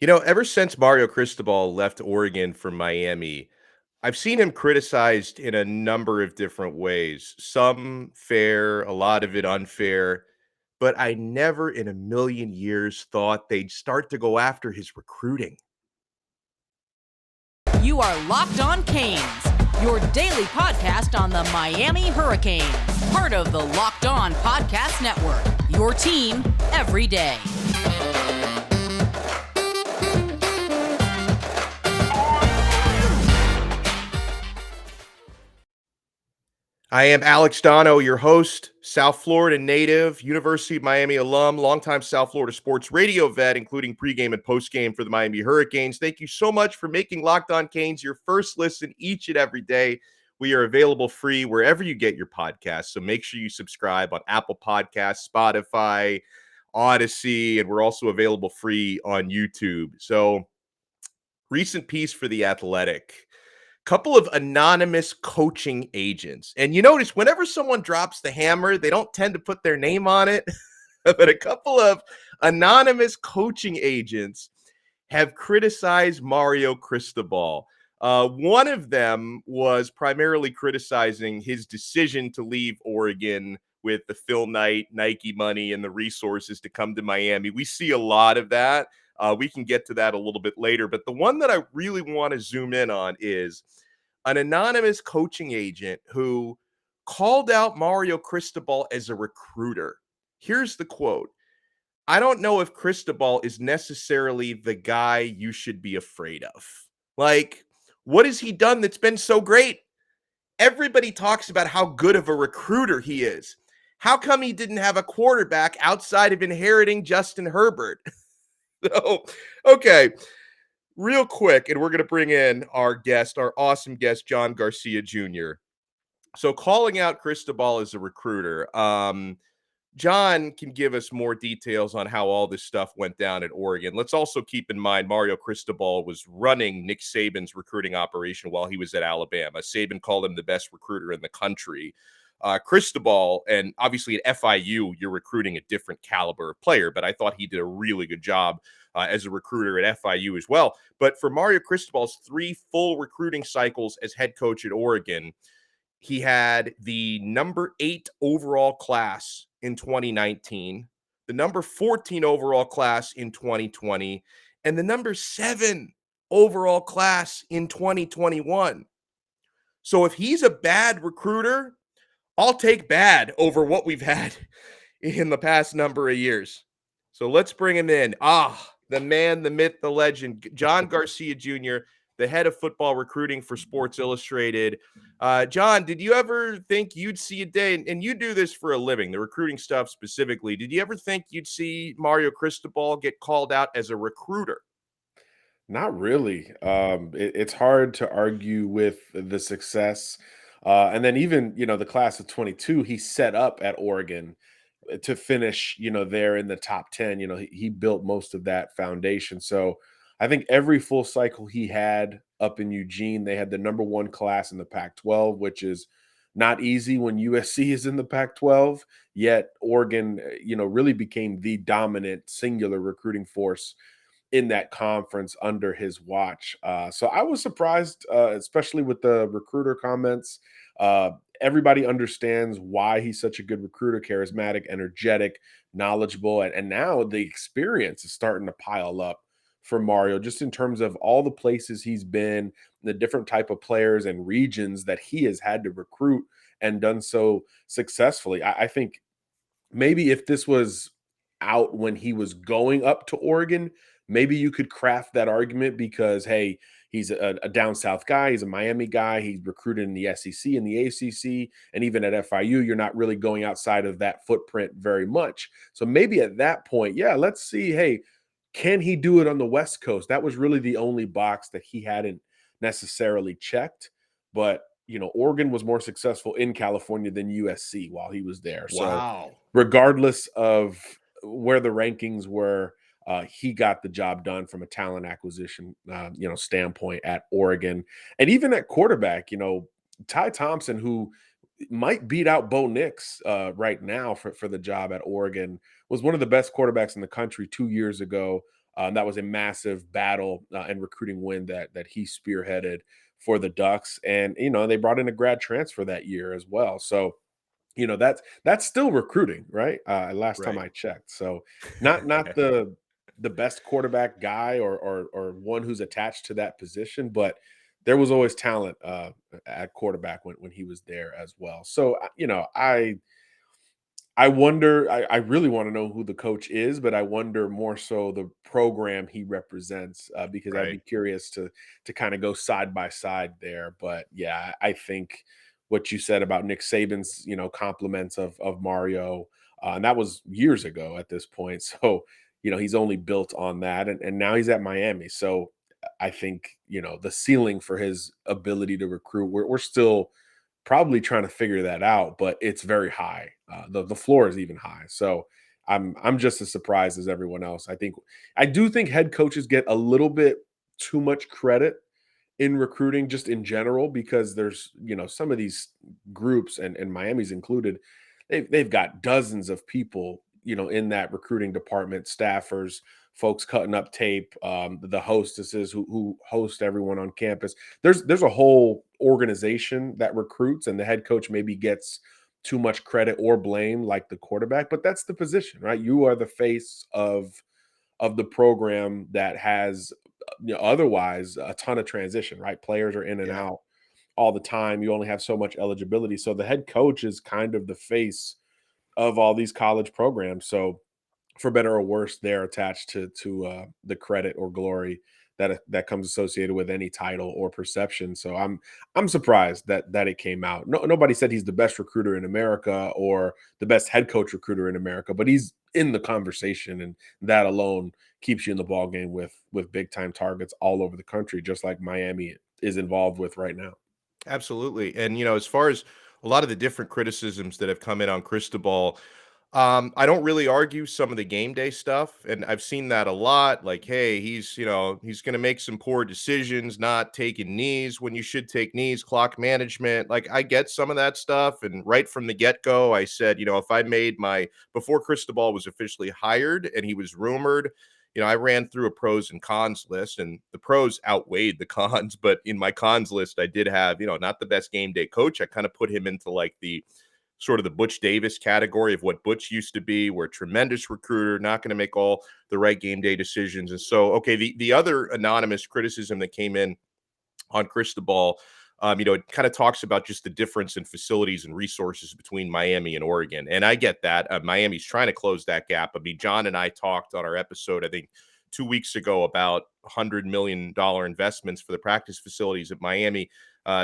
Ever since Mario Cristobal left Oregon for Miami, I've seen him criticized in a number of different ways. Some fair, a lot of it unfair, but I never in a million years thought they'd start to go after his recruiting. You are Locked On Canes, your daily podcast on the Miami Hurricanes, part of the Locked On Podcast Network, your team every day. I am Alex Donno, your host, South Florida native, University of Miami alum, longtime South Florida sports radio vet, including pregame and postgame for the Miami Hurricanes. Thank you so much for making Locked On Canes your first listen each and every day. We are available free wherever you get your podcasts, so make sure you subscribe on Apple Podcasts, Spotify, Odyssey, and we're also available free on YouTube. So, recent piece for The Athletic. Couple of anonymous coaching agents. And you notice whenever someone drops the hammer, they don't tend to put their name on it. But a couple of anonymous coaching agents have criticized Mario Cristobal. One of them was primarily criticizing his decision to leave Oregon with the Phil Knight, Nike money, and the resources to come to Miami. We see a lot of that. We can get to that a little bit later. But the one that I really want to zoom in on is an anonymous coaching agent who called out Mario Cristobal as a recruiter. Here's the quote. I don't know if Cristobal is necessarily the guy you should be afraid of. Like, what has he done that's been so great? Everybody talks about how good of a recruiter he is. How come he didn't have a quarterback outside of inheriting Justin Herbert? So, okay, real quick, and we're going to bring in our guest, our awesome guest, John Garcia Jr. So, calling out Cristobal as a recruiter, John can give us more details on how all this stuff went down at Oregon. Let's also keep in mind Mario Cristobal was running Nick Saban's recruiting operation while he was at Alabama. Saban called him the best recruiter in the country. Cristobal, and obviously at FIU, you're recruiting a different caliber of player, but I thought he did a really good job as a recruiter at FIU as well. But for Mario Cristobal's 3 full recruiting cycles as head coach at Oregon, he had the number 8 overall class in 2019, the number 14 overall class in 2020, and the number 7 overall class in 2021. So if he's a bad recruiter, I'll take bad over what we've had in the past number of years. So let's bring him in. The man, the myth, the legend, John Garcia Jr., the head of football recruiting for Sports Illustrated. John, did you ever think you'd see a day, and you do this for a living, the recruiting stuff specifically, did you ever think you'd see Mario Cristobal get called out as a recruiter? Not really. It's hard to argue with the success. And then even, the class of 22, he set up at Oregon to finish, there in the top 10. He built most of that foundation. So I think every full cycle he had up in Eugene, they had the number 1 class in the Pac-12, which is not easy when USC is in the Pac-12. Yet Oregon, really became the dominant singular recruiting force in that conference under his watch. So I was surprised, especially with the recruiter comments. Everybody understands why he's such a good recruiter, charismatic, energetic, knowledgeable, and now the experience is starting to pile up for Mario, just in terms of all the places he's been, the different type of players and regions that he has had to recruit and done so successfully. I think maybe if this was out when he was going up to Oregon, maybe you could craft that argument because, hey, he's a down south guy. He's a Miami guy. He's recruited in the SEC and the ACC. And even at FIU, you're not really going outside of that footprint very much. So maybe at that point, yeah, let's see, hey, can he do it on the West Coast? That was really the only box that he hadn't necessarily checked. But, Oregon was more successful in California than USC while he was there. So Wow. regardless of where the rankings were, he got the job done from a talent acquisition, standpoint at Oregon. And even at quarterback, Ty Thompson, who might beat out Bo Nix right now for the job at Oregon, was one of the best quarterbacks in the country 2 years ago. That was a massive battle and recruiting win that he spearheaded for the Ducks. And, they brought in a grad transfer that year as well. So, that's still recruiting, right? Last time Right. I checked. So not the best quarterback guy or one who's attached to that position, but there was always talent at quarterback when he was there as well. So I wonder. I really want to know who the coach is, but I wonder more so the program he represents because I'd be Right. curious to kind of go side by side there. But yeah, I think what you said about Nick Saban's compliments of Mario, and that was years ago at this point. So he's only built on that, and now he's at Miami. So I think the ceiling for his ability to recruit, we're still probably trying to figure that out, but it's very high. The floor is even high. So I'm just as surprised as everyone else. I do think head coaches get a little bit too much credit in recruiting just in general because there's some of these groups and Miami's included, they've got dozens of people in that recruiting department, staffers, folks cutting up tape, the hostesses who host everyone on campus. There's a whole organization that recruits, and the head coach maybe gets too much credit or blame like the quarterback, but that's the position, right? You are the face of the program that has otherwise a ton of transition, right? Players are in and Yeah. out all the time. You only have so much eligibility. So the head coach is kind of the face of all these college programs. So for better or worse, they're attached to the credit or glory that comes associated with any title or perception. So I'm surprised that it came out. Nobody said he's the best recruiter in America or the best head coach recruiter in America, but he's in the conversation, and that alone keeps you in the ball game with big time targets all over the country, just like Miami is involved with right now. Absolutely. And, as far as a lot of the different criticisms that have come in on Cristobal, I don't really argue some of the game day stuff. And I've seen that a lot. Like, hey, he's going to make some poor decisions, not taking knees when you should take knees, clock management. Like, I get some of that stuff. And right from the get go, I said, if I made before Cristobal was officially hired and he was rumored, I ran through a pros and cons list, and the pros outweighed the cons. But in my cons list, I did have, not the best game day coach. I kind of put him into like the sort of the Butch Davis category of what Butch used to be. We're a tremendous recruiter, not going to make all the right game day decisions. And so, okay, the other anonymous criticism that came in on Cristobal, it kind of talks about just the difference in facilities and resources between Miami and Oregon. And I get that. Miami's trying to close that gap. I mean, John and I talked on our episode, I think 2 weeks ago, about $100 million investments for the practice facilities at Miami.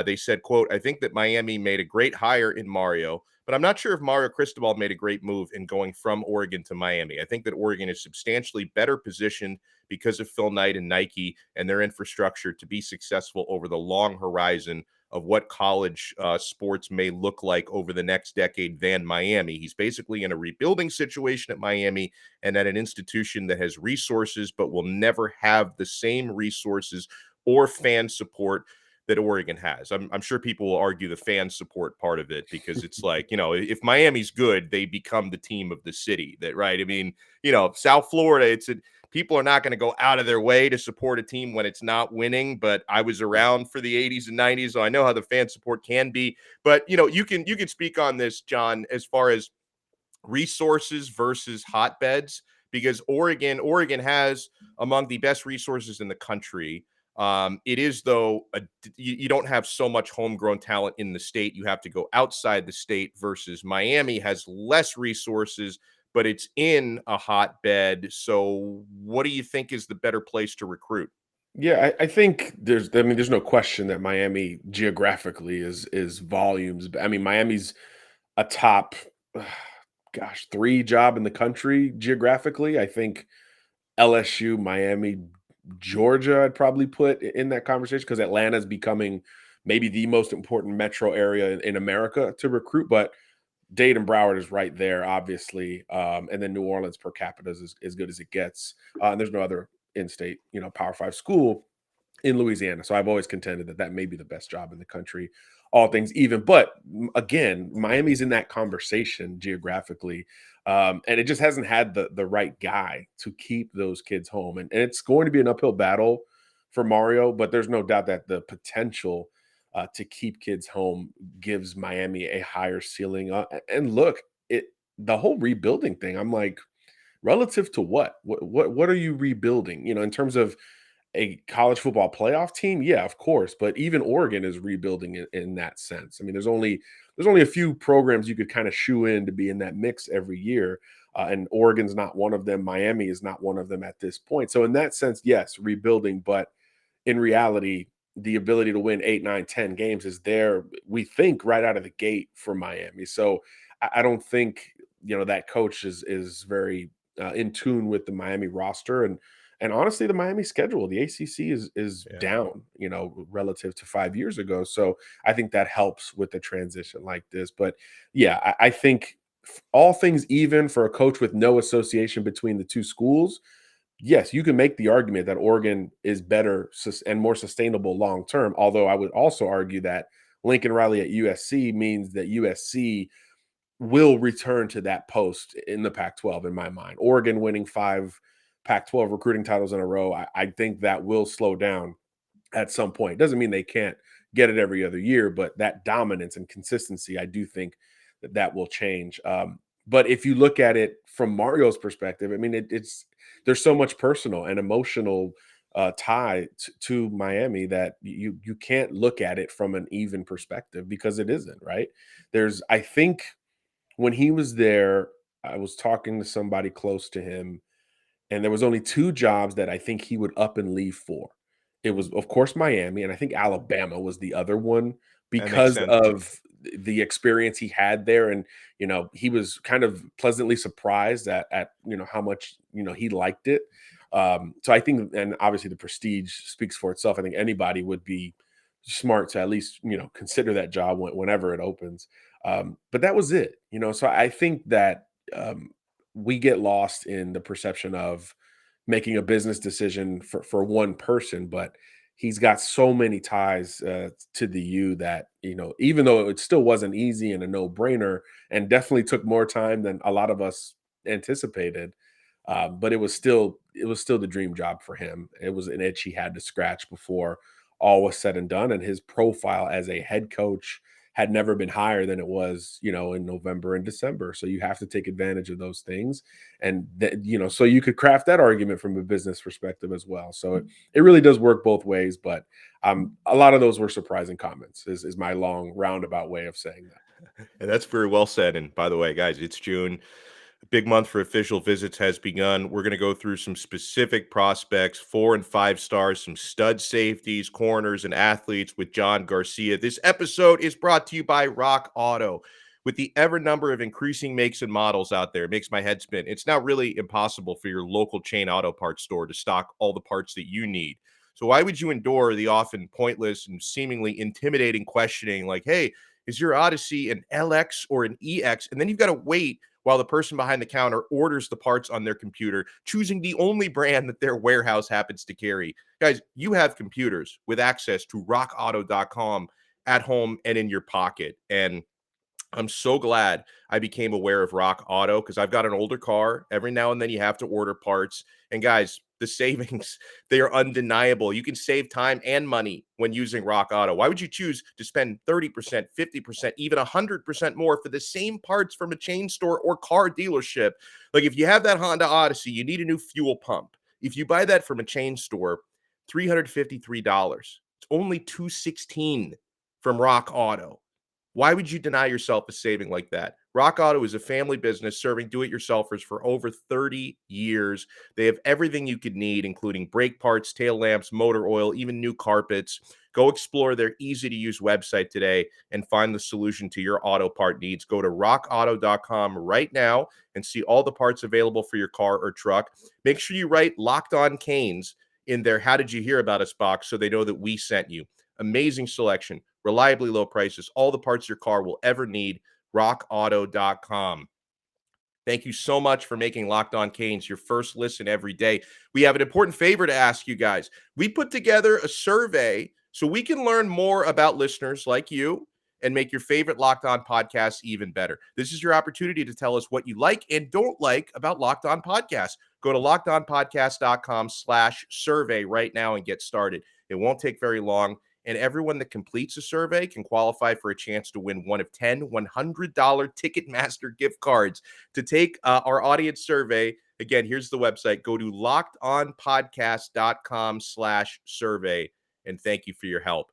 They said, quote, I think that Miami made a great hire in Mario, but I'm not sure if Mario Cristobal made a great move in going from Oregon to Miami. I think that Oregon is substantially better positioned because of Phil Knight and Nike and their infrastructure to be successful over the long horizon of what college sports may look like over the next decade than Miami. He's basically in a rebuilding situation at Miami and at an institution that has resources but will never have the same resources or fan support that Oregon has. I'm sure people will argue the fan support part of it because it's like, if Miami's good, they become the team of the city. That right? I mean, South Florida, people are not going to go out of their way to support a team when it's not winning. But I was around for the 80s and 90s, so I know how the fan support can be. But you can speak on this, John, as far as resources versus hotbeds, because Oregon has among the best resources in the country. It is, though, you don't have so much homegrown talent in the state. You have to go outside the state versus Miami has less resources, but it's in a hotbed. So what do you think is the better place to recruit? Yeah, I think there's no question that Miami geographically is volumes. I mean, Miami's a top, gosh, three job in the country geographically. I think LSU, Miami, Georgia, I'd probably put in that conversation because Atlanta is becoming maybe the most important metro area in America to recruit. But Dade and Broward is right there, obviously, and then New Orleans per capita is as good as it gets. And there's no other in-state, Power Five school in Louisiana. So I've always contended that that may be the best job in the country, all things even. But again, Miami's in that conversation geographically, and it just hasn't had the right guy to keep those kids home. And it's going to be an uphill battle for Mario, but there's no doubt that the potential to keep kids home gives Miami a higher ceiling. And look, the whole rebuilding thing. I'm like, relative to what? What are you rebuilding? In terms of a college football playoff team, yeah, of course. But even Oregon is rebuilding in that sense. I mean, there's only a few programs you could kind of shoe in to be in that mix every year, and Oregon's not one of them. Miami is not one of them at this point. So in that sense, yes, rebuilding. But in reality, the ability to win 8, 9, 10 games is there. We think right out of the gate for Miami. So I don't think that coach is very in tune with the Miami roster and honestly, the Miami schedule, the ACC is Yeah. down, relative to 5 years ago. So I think that helps with the transition like this. But yeah, I think all things even for a coach with no association between the two schools, yes, you can make the argument that Oregon is better and more sustainable long term. Although I would also argue that Lincoln Riley at USC means that USC will return to that post in the Pac-12 in my mind. Oregon winning 5 Pac-12 recruiting titles in a row, I think that will slow down at some point. Doesn't mean they can't get it every other year, but that dominance and consistency, I do think that will change. But if you look at it from Mario's perspective, I mean, it's there's so much personal and emotional tie to Miami that you can't look at it from an even perspective because it isn't, right? I think when he was there, I was talking to somebody close to him, and there was only 2 jobs that I think he would up and leave for. It was, of course, Miami, and I think Alabama was the other one That makes because sense. of the experience he had there, and, he was kind of pleasantly surprised at how much, he liked it. So I think and obviously the prestige speaks for itself. I think anybody would be smart to at least, consider that job whenever it opens. But that was it, so I think that, we get lost in the perception of making a business decision for one person, but he's got so many ties to the U that even though it still wasn't easy and a no brainer, and definitely took more time than a lot of us anticipated, but it was still the dream job for him. It was an itch he had to scratch before all was said and done, and his profile as a head coach had never been higher than it was, in November and December. So you have to take advantage of those things. And so you could craft that argument from a business perspective as well. So it really does work both ways. But a lot of those were surprising comments, is my long roundabout way of saying that. And that's very well said. And by the way, guys, it's June. A big month for official visits has begun. We're going to go through some specific prospects, 4 and 5 stars, some stud safeties, corners, and athletes with John Garcia. This episode is brought to you by Rock Auto. With the ever number of increasing makes and models out there, it makes my head spin. It's now really impossible for your local chain auto parts store to stock all the parts that you need. So why would you endure the often pointless and seemingly intimidating questioning like, hey, is your Odyssey an LX or an EX? And then you've got to wait while the person behind the counter orders the parts on their computer, choosing the only brand that their warehouse happens to carry. Guys, you have computers with access to rockauto.com at home and in your pocket. And I'm so glad I became aware of Rock Auto because I've got an older car. Every now and then you have to order parts. And guys, the savings, they are undeniable. You can save time and money when using Rock Auto. Why would you choose to spend 30%, 50%, even 100% more for the same parts from a chain store or car dealership? Like if you have that Honda Odyssey, you need a new fuel pump. If you buy that from a chain store, $353. It's only $216 from Rock Auto. Why would you deny yourself a saving like that? Rock Auto is a family business serving do-it-yourselfers for over 30 years. They have everything you could need, including brake parts, tail lamps, motor oil, even new carpets. Go explore their easy-to-use website today and find the solution to your auto part needs. Go to rockauto.com right now and see all the parts available for your car or truck. Make sure you write Locked On Canes in their How Did You Hear About Us box so they know that we sent you. Amazing selection, reliably low prices, all the parts your car will ever need, rockauto.com. Thank you so much for making Locked On Canes your first listen every day. We have an important favor to ask you guys. We put together a survey so we can learn more about listeners like you and make your favorite Locked On podcasts even better. This is your opportunity to tell us what you like and don't like about Locked On Podcasts. Go to lockedonpodcast.com/survey right now and get started. It won't take very long. And everyone that completes a survey can qualify for a chance to win one of 10 $100 Ticketmaster gift cards. To take our audience survey, again, here's the website. Go to lockedonpodcast.com/survey. And thank you for your help.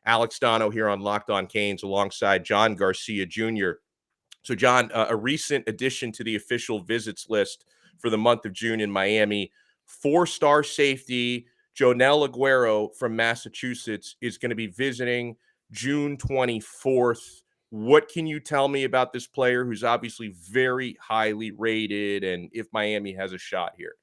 Alex Donno here on Locked On Canes alongside John Garcia Jr. So, John, a recent addition to the official visits list for the month of June in Miami, 4-star safety Joenel Aguero from Massachusetts is going to be visiting June 24th. What can you tell me about this player who's obviously very highly rated, and if Miami has a shot here?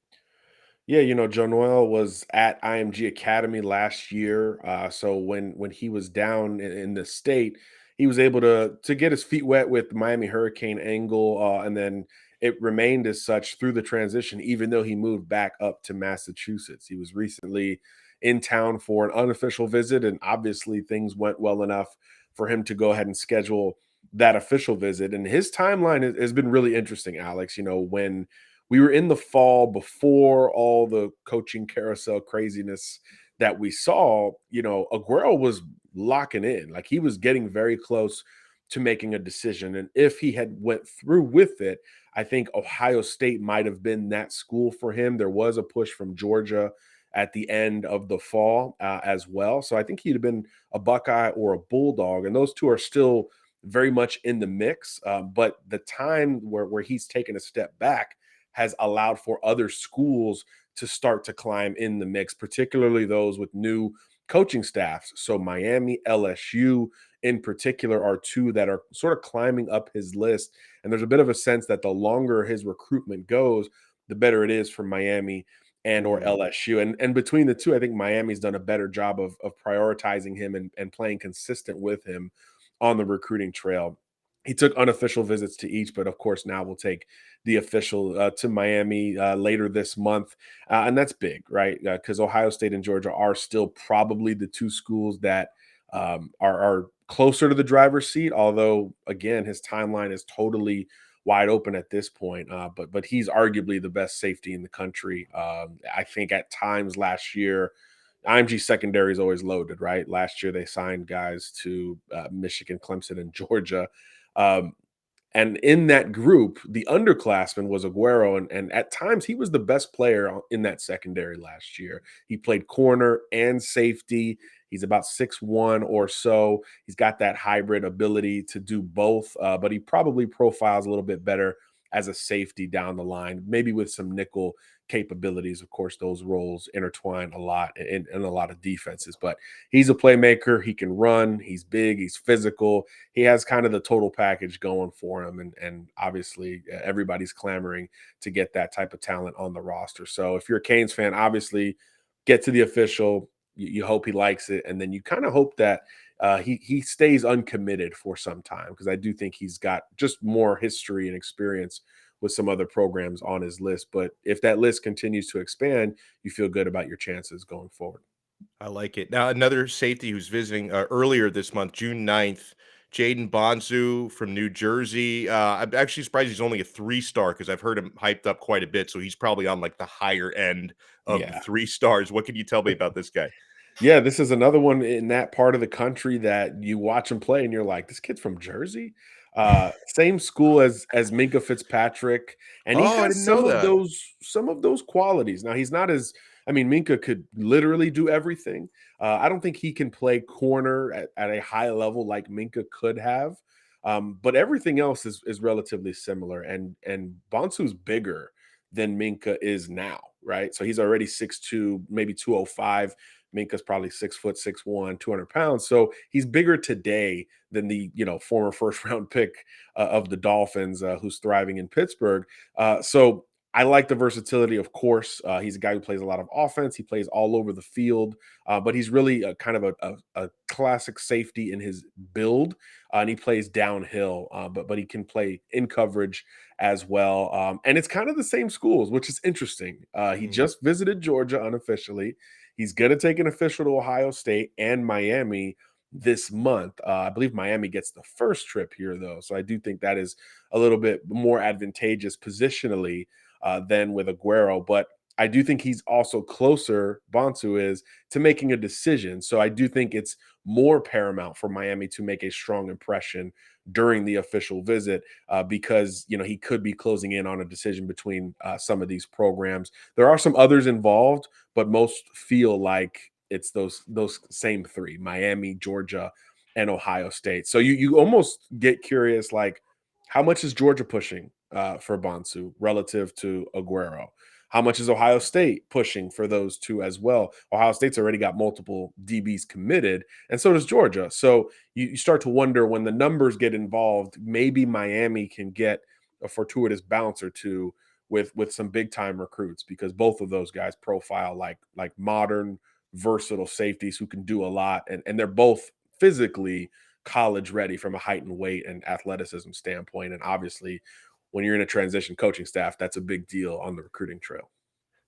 Yeah, Joenel was at IMG Academy last year. So when he was down in the state, he was able to get his feet wet with the Miami Hurricane angle, and then it remained as such through the transition, even though he moved back up to Massachusetts. He was recently in town for an unofficial visit, and obviously things went well enough for him to go ahead and schedule that official visit. And his timeline has been really interesting, Alex. When we were in the fall before all the coaching carousel craziness that we saw, Aguero was locking in. Like, he was getting very close to making a decision. And if he had went through with it, I think Ohio State might have been that school for him. There was a push from Georgia at the end of the fall as well. So I think he'd have been a Buckeye or a Bulldog. And those two are still very much in the mix. But the time where he's taken a step back has allowed for other schools to start to climb in the mix, particularly those with new coaching staffs. So Miami, LSU in particular are two that are sort of climbing up his list. And there's a bit of a sense that the longer his recruitment goes, the better it is for Miami and or LSU. And between the two, I think Miami's done a better job of prioritizing him and playing consistent with him on the recruiting trail. He took unofficial visits to each, but of course now we'll take the official to Miami later this month. And that's big, right? Because Ohio State and Georgia are still probably the two schools that are closer to the driver's seat, although, again, his timeline is totally wide open at this point. But he's arguably the best safety in the country. I think at times last year, IMG secondary is always loaded, right? Last year they signed guys to Michigan, Clemson, and Georgia. And in that group, the underclassman was Aguero, and at times he was the best player in that secondary last year. He played corner and safety. He's about 6'1" or so. He's got that hybrid ability to do both, but he probably profiles a little bit better as a safety down the line, maybe with some nickel capabilities. Of course, those roles intertwine a lot in a lot of defenses, but he's a playmaker. He can run. He's big. He's physical. He has kind of the total package going for him. And obviously everybody's clamoring to get that type of talent on the roster. So if you're a Canes fan, obviously get to the official. You hope he likes it. And then you kind of hope that he stays uncommitted for some time, because I do think he's got just more history and experience with some other programs on his list. But if that list continues to expand, you feel good about your chances going forward. I like it. Now, another safety who's visiting earlier this month, June 9th, Jayden Bonzo from New Jersey. I'm actually surprised he's only a 3-star, because I've heard him hyped up quite a bit. So he's probably on like the higher end of the Yeah. 3 stars. What can you tell me about this guy? Yeah, this is another one in that part of the country that you watch him play and you're like, this kid's from Jersey. Same school as Minka Fitzpatrick, and he Oh, I has didn't know that. some of those qualities. Now he's not as I mean, Minka could literally do everything. I don't think he can play corner at a high level like Minka could have. But everything else is relatively similar. And Bonsu's bigger than Minka is now, right? So he's already 6'2", maybe 205. Minka's probably 6', 6'1", 200 pounds. So he's bigger today than the former first round pick of the Dolphins, who's thriving in Pittsburgh. So I like the versatility, of course. He's a guy who plays a lot of offense. He plays all over the field, but he's really kind of a classic safety in his build, and he plays downhill, but he can play in coverage as well. And it's kind of the same schools, which is interesting. He just visited Georgia unofficially. He's going to take an official to Ohio State and Miami this month. I believe Miami gets the first trip here, though. So I do think that is a little bit more advantageous positionally than with Aguero. But I do think he's also closer, Bonsu is, to making a decision. So I do think it's more paramount for Miami to make a strong impression during the official visit because, he could be closing in on a decision between some of these programs. There are some others involved, but most feel like it's those same three: Miami, Georgia, and Ohio State. So you almost get curious, like, how much is Georgia pushing for Bonsu relative to Aguero? How much is Ohio State pushing for those two as well? Ohio State's already got multiple DBs committed, and so does Georgia. So you start to wonder, when the numbers get involved, maybe Miami can get a fortuitous bounce or two with some big time recruits, because both of those guys profile like modern, versatile safeties who can do a lot, and they're both physically college ready from a height and weight and athleticism standpoint. And obviously, when you're in a transition coaching staff, that's a big deal on the recruiting trail.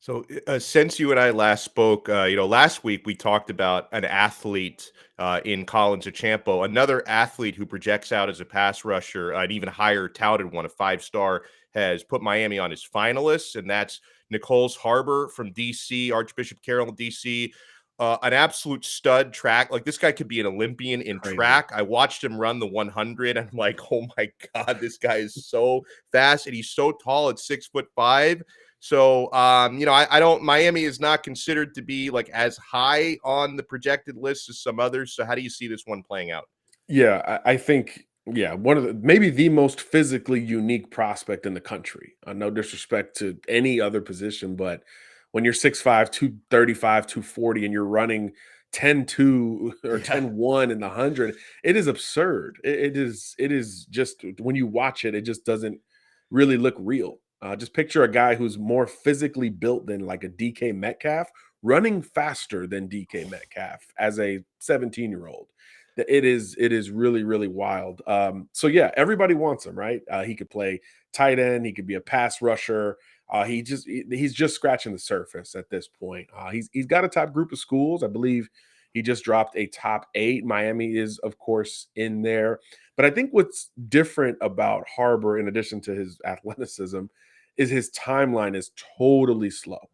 So, since you and I last spoke, last week we talked about an athlete in Collins Ochampo, another athlete who projects out as a pass rusher, an even higher touted one, a 5-star, has put Miami on his finalists, and that's Nyckoles Harbor from DC, Archbishop Carroll, DC. An absolute stud track. Like, this guy could be an Olympian in Crazy. track. I watched him run the 100. I'm like, oh my God, this guy is so fast, and he's so tall at 6'5". So, I don't. Miami is not considered to be like as high on the projected list as some others. So, how do you see this one playing out? Yeah, I think, one of maybe the most physically unique prospect in the country. No disrespect to any other position, but when you're 6'5", 235, 240, and you're running 10-2 or Yeah. 10-1 in the 100, it is absurd. It is just, when you watch it, it just doesn't really look real. Just picture a guy who's more physically built than like a DK Metcalf, running faster than DK Metcalf as a 17-year-old. It is really, really wild. So yeah, everybody wants him, right? He could play tight end, he could be a pass rusher. He's just scratching the surface at this point. He's got a top group of schools. I believe he just dropped a top 8. Miami is, of course, in there. But I think what's different about Harbor, in addition to his athleticism, is his timeline is totally slow.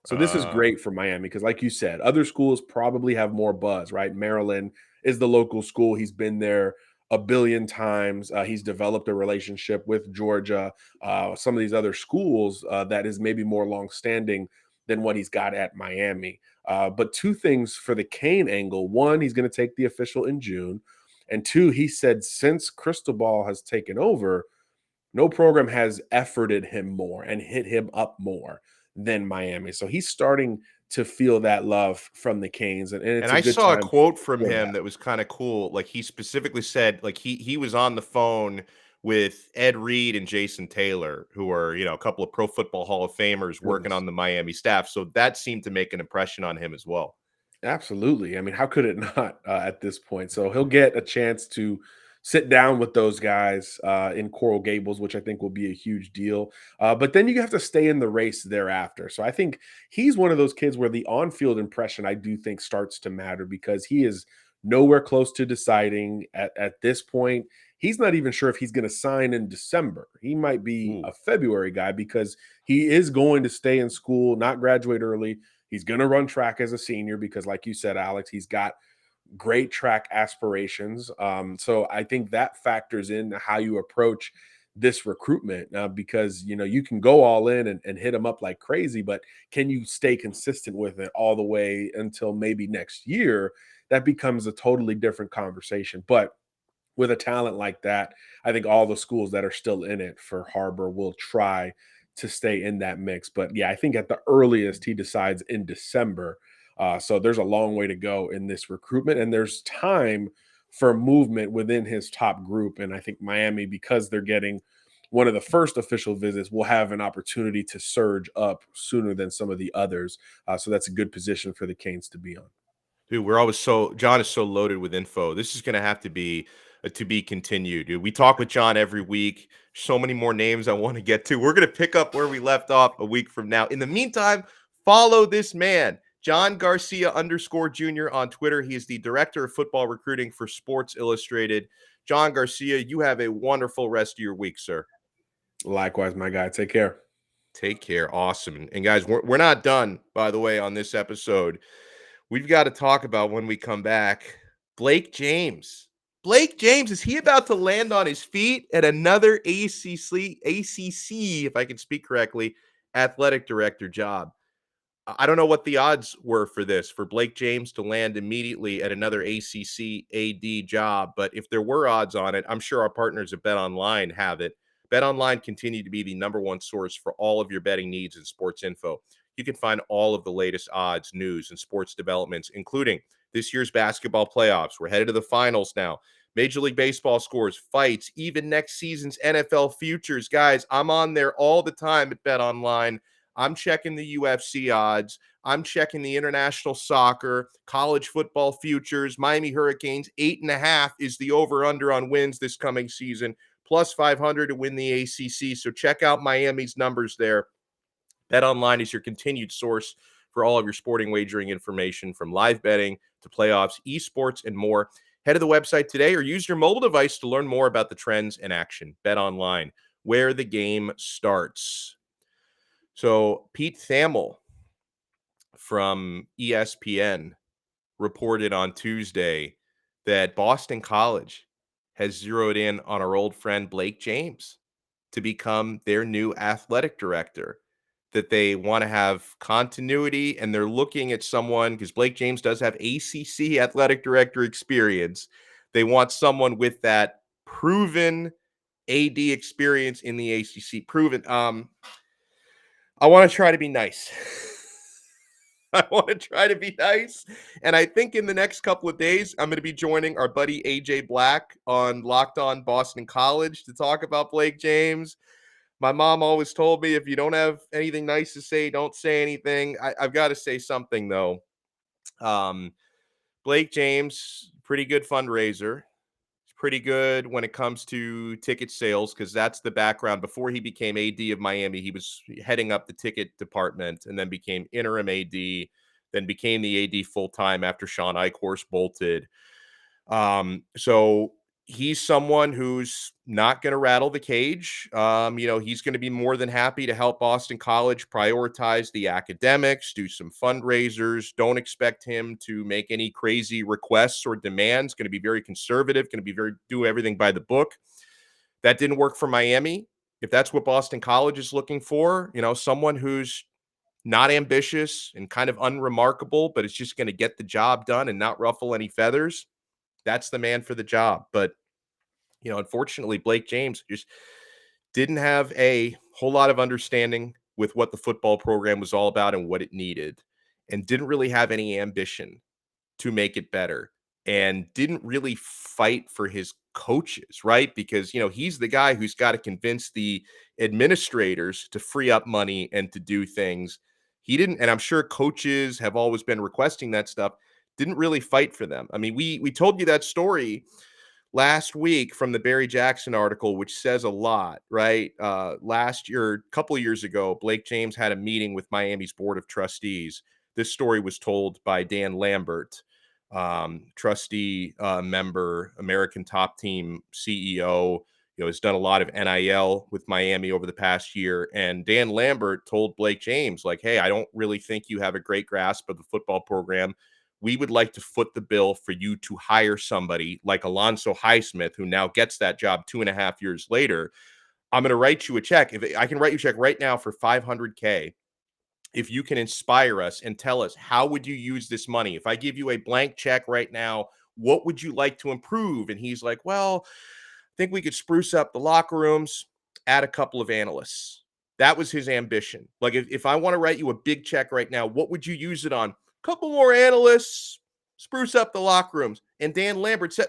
So this is Uh, great for Miami because, like you said, other schools probably have more buzz, right? Maryland is the local school. He's been there a billion times. He's developed a relationship with Georgia. Some of these other schools that is maybe more longstanding than what he's got at Miami. But two things for the Kane angle: one, he's going to take the official in June, and two, he said since Cristobal has taken over, no program has efforted him more and hit him up more than Miami. So he's starting to feel that love from the Canes, and and it's a I good saw a time quote from for him that. that was kind of cool. Like, he specifically said, like, he was on the phone with Ed Reed and Jason Taylor, who are, a couple of Pro Football Hall of Famers working Goodness. on the Miami staff. So that seemed to make an impression on him as well. Absolutely. I mean, how could it not at this point? So he'll get a chance to sit down with those guys in Coral Gables, which I think will be a huge deal. But then you have to stay in the race thereafter. So I think he's one of those kids where the on field impression, I do think, starts to matter because he is nowhere close to deciding at this point. He's not even sure if he's going to sign in December. He might be Ooh. a February guy because he is going to stay in school, not graduate early. He's going to run track as a senior because, like you said, Alex, he's got great track aspirations. So I think that factors in how you approach this recruitment because, you can go all in and hit them up like crazy, but can you stay consistent with it all the way until maybe next year? That becomes a totally different conversation. But with a talent like that, I think all the schools that are still in it for Harbor will try to stay in that mix. But yeah, I think at the earliest he decides in December. So there's a long way to go in this recruitment, and there's time for movement within his top group. And I think Miami, because they're getting one of the first official visits, will have an opportunity to surge up sooner than some of the others. So that's a good position for the Canes to be on. Dude, John is so loaded with info. This is going to have to be a to be continued, dude. We talk with John every week. So many more names I want to get to. We're going to pick up where we left off a week from now. In the meantime, follow this man, John Garcia _Jr. on Twitter. He is the director of football recruiting for Sports Illustrated. John Garcia, you have a wonderful rest of your week, sir. Likewise, my guy. Take care. Take care. Awesome. And guys, we're not done, by the way, on this episode. We've got to talk about when we come back. Blake James. Blake James, is he about to land on his feet at another ACC, if I can speak correctly, athletic director job? I don't know what the odds were for this, for Blake James to land immediately at another ACC AD job. But if there were odds on it, I'm sure our partners at BetOnline have it. BetOnline continue to be the number one source for all of your betting needs and sports info. You can find all of the latest odds, news, and sports developments, including this year's basketball playoffs. We're headed to the finals now. Major League Baseball scores, fights, even next season's NFL futures. Guys, I'm on there all the time at BetOnline. I'm checking the UFC odds. I'm checking the international soccer, college football futures. Miami Hurricanes, 8.5 is the over-under on wins this coming season, plus 500 to win the ACC. So check out Miami's numbers there. BetOnline is your continued source for all of your sporting wagering information, from live betting to playoffs, esports, and more. Head to the website today or use your mobile device to learn more about the trends in action. BetOnline, where the game starts. So Pete Thamel from ESPN reported on Tuesday that Boston College has zeroed in on our old friend Blake James to become their new athletic director, that they want to have continuity, and they're looking at someone, because Blake James does have ACC athletic director experience. They want someone with that proven AD experience in the ACC. Proven. I want to try to be nice. I want to try to be nice. And I think in the next couple of days, I'm going to be joining our buddy AJ Black on Locked On Boston College to talk about Blake James. My mom always told me, if you don't have anything nice to say, don't say anything. I've got to say something, though. Blake James, pretty good fundraiser. Pretty good when it comes to ticket sales, because that's the background. Before he became AD of Miami, he was heading up the ticket department and then became interim AD, then became the AD full-time after Sean Eichhorst bolted. So he's someone who's not going to rattle the cage. He's going to be more than happy to help Boston College prioritize the academics, do some fundraisers. Don't expect him to make any crazy requests or demands. Going to be very conservative, going to be do everything by the book. That didn't work for Miami. If that's what Boston College is looking for, someone who's not ambitious and kind of unremarkable, but it's just going to get the job done and not ruffle any feathers, that's the man for the job. But, unfortunately, Blake James just didn't have a whole lot of understanding with what the football program was all about and what it needed, and didn't really have any ambition to make it better, and didn't really fight for his coaches, right? Because, he's the guy who's got to convince the administrators to free up money and to do things. He didn't, and I'm sure coaches have always been requesting that stuff, didn't really fight for them. I mean, we told you that story last week from the Barry Jackson article, which says a lot, right? Last year, a couple of years ago, Blake James had a meeting with Miami's board of trustees. This story was told by Dan Lambert, trustee member, American Top Team CEO, has done a lot of NIL with Miami over the past year. And Dan Lambert told Blake James, like, hey, I don't really think you have a great grasp of the football program. We would like to foot the bill for you to hire somebody like Alonzo Highsmith, who now gets that job 2.5 years later. I'm going to write you a check. If I can write you a check right now for $500K, if you can inspire us and tell us, how would you use this money? If I give you a blank check right now, what would you like to improve? And he's like, well, I think we could spruce up the locker rooms, add a couple of analysts. That was his ambition. Like, if I want to write you a big check right now, what would you use it on? Couple more analysts, spruce up the locker rooms. And Dan Lambert said,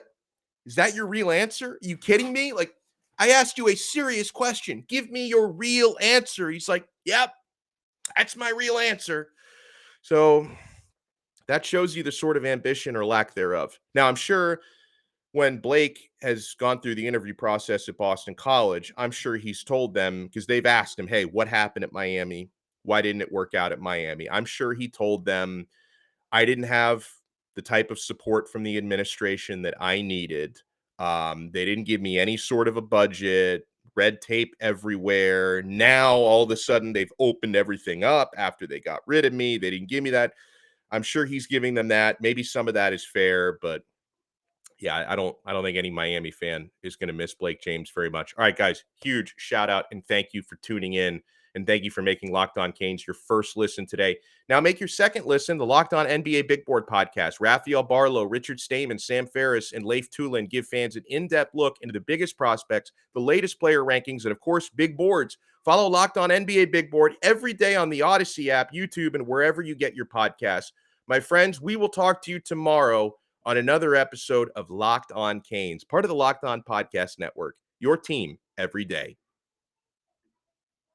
is that your real answer? Are you kidding me? Like, I asked you a serious question. Give me your real answer. He's like, yep, that's my real answer. So that shows you the sort of ambition or lack thereof. Now, I'm sure when Blake has gone through the interview process at Boston College, I'm sure he's told them, because they've asked him, hey, what happened at Miami? Why didn't it work out at Miami? I'm sure he told them, I didn't have the type of support from the administration that I needed. They didn't give me any sort of a budget, red tape everywhere. Now, all of a sudden, they've opened everything up after they got rid of me. They didn't give me that. I'm sure he's giving them that. Maybe some of that is fair, but yeah, I don't think any Miami fan is going to miss Blake James very much. All right, guys, huge shout out and thank you for tuning in. And thank you for making Locked On Canes your first listen today. Now make your second listen, the Locked On NBA Big Board podcast. Raphael Barlow, Richard Stamen, Sam Ferris, and Leif Tulin give fans an in-depth look into the biggest prospects, the latest player rankings, and of course, big boards. Follow Locked On NBA Big Board every day on the Odyssey app, YouTube, and wherever you get your podcasts. My friends, we will talk to you tomorrow on another episode of Locked On Canes, part of the Locked On Podcast Network, your team every day.